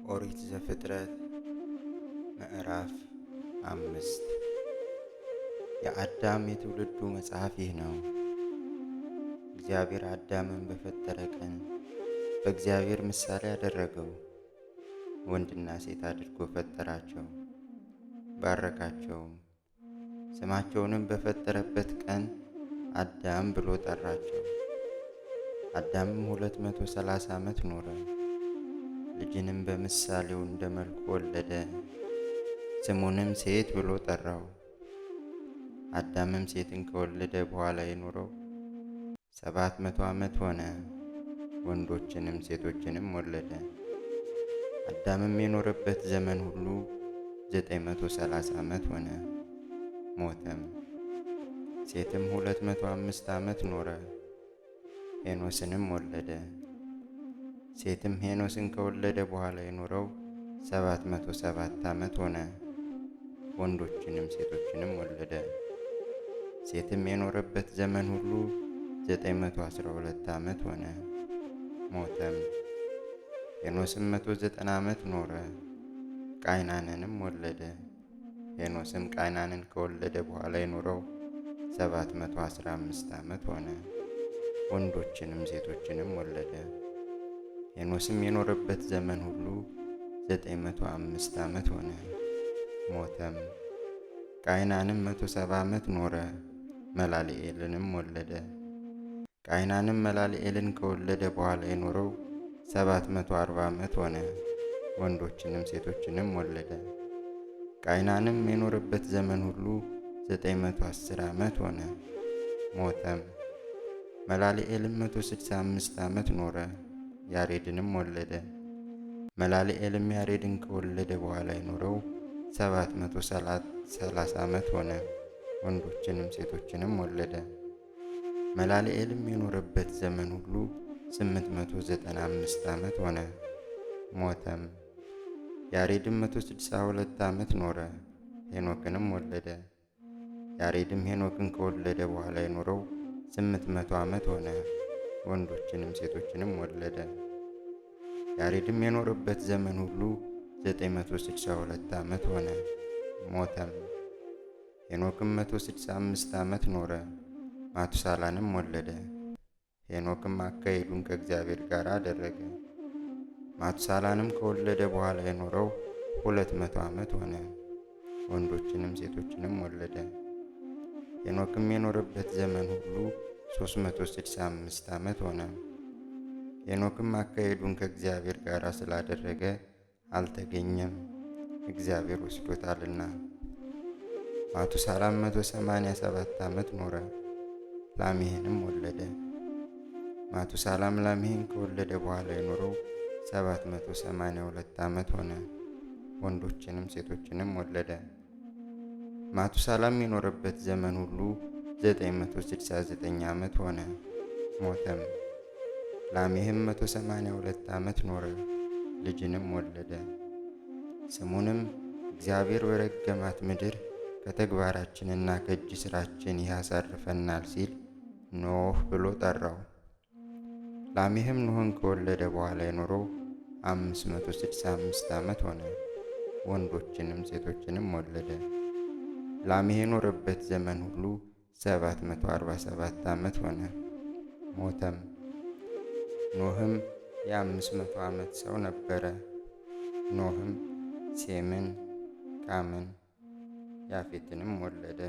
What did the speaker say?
ኦሪት ዘፍጥረት ምዕራፍ 5 የአዳም የትውልዱ መጽሐፍ ይህ ነው። እግዚአብሔር አዳምን በፈጠረ ቀን በእግዚአብሔር ምሳሌ አደረገው፣ ወንድና ሴት አድርጎ ፈጠራቸው፣ ባረካቸውም። ስማቸውንም በፈጠረበት ቀን አዳም ብሎ ጠራቸው። አዳምም 230 ዓመት ኖረ፣ ልጅንም በምሳሌው እንደ መልኩ ወለደ፣ ስሙንም ሴት ብሎ ጠራው። አዳምም ሴትን ከወለደ በኋላ የኖረው 700 ዓመት ሆነ፣ ወንዶችንም ሴቶችንም ወለደ። አዳምም የኖረበት ዘመን ሁሉ 930 ዓመት ሆነ፣ ሞተም። ሴትም 205 ዓመት ኖረ፣ ሄኖስንም ወለደ። ሴትም ሄኖስን ከወለደ በኋላ የኖረው 707 ዓመት ሆነ፣ ወንዶችንም ሴቶችንም ወለደ። ሴትም የኖረበት ዘመን ሁሉ 912 ዓመት ሆነ፣ ሞተም። ሄኖስም 190 ዓመት ኖረ፣ ቃይናንንም ወለደ። ሄኖስም ቃይናንን ከወለደ በኋላ የኖረው 715 ዓመት ሆነ፣ ወንዶችንም ሴቶችንም ወለደ። ሄኖስም የኖረበት ዘመን ሁሉ 905 ዓመት ሆነ፣ ሞተም። ቃይናንም 170 ዓመት ኖረ፣ መላልኤልንም ወለደ። ቃይናንም መላልኤልን ከወለደ በኋላ የኖረው 740 ዓመት ሆነ፣ ወንዶችንም ሴቶችንም ወለደ። ቃይናንም የኖረበት ዘመን ሁሉ 910 ዓመት ሆነ፣ ሞተም። መላልኤልም 165 ዓመት ኖረ፣ ያሬድንም ወለደ። መላልኤልም ያሬድን ከወለደ በኋላ የኖረው 730 ዓመት ሆነ፣ ወንዶችንም ሴቶችንም ወለደ። መላልኤልም የኖረበት ዘመን ሁሉ 895 ዓመት ሆነ፣ ሞተም። ያሬድም 162 ዓመት ኖረ፣ ሄኖክንም ወለደ። ያሬድም ሄኖክን ከወለደ በኋላ የኖረው 800 ዓመት ሆነ፣ ወንዶችንም ሴቶችንም ወለደ። ያሬድም የኖረበት ዘመን ሁሉ 962 ዓመት ሆነ፣ ሞተም። ሄኖክም 165 ዓመት ኖረ፣ ማቱሳላንም ወለደ። ሄኖክም አካሄዱን ከእግዚአብሔር ጋር አደረገ። ማቱሳላንም ከወለደ በኋላ የኖረው 200 ዓመት ሆነ፣ ወንዶችንም ሴቶችንም ወለደ። ሄኖክም የኖረበት ዘመን ሁሉ 365 ዓመት ሆነ። ሄኖክም አካሄዱን ከእግዚአብሔር ጋር ስላደረገ አልተገኘም፣ እግዚአብሔር ወስዶታልና። ማቱሳላም 187 ዓመት ኖረ፣ ላሜሕንም ወለደ። ማቱሳላም ላሜሕን ከወለደ በኋላ የኖረው 782 ዓመት ሆነ፣ ወንዶችንም ሴቶችንም ወለደ። ማቱሳላም የኖረበት ዘመን ሁሉ 969 ዓመት ሆነ፣ ሞተም። ላሜሕም 182 ዓመት ኖረ፣ ልጅንም ወለደ። ስሙንም እግዚአብሔር በረገማት ምድር ከተግባራችንና ከእጅ ሥራችን ይህ ያሳርፈናል ሲል ኖህ ብሎ ጠራው። ላሜሕም ኖህን ከወለደ በኋላ የኖረው 565 ዓመት ሆነ፣ ወንዶችንም ሴቶችንም ወለደ። ላሜሕ የኖረበት ዘመን ሁሉ 747 ዓመት ሆነ፣ ሞተም። ኖህም የ500 ዓመት ሰው ነበረ። ኖህም ሴምን፣ ካምን፣ ያፌትንም ወለደ።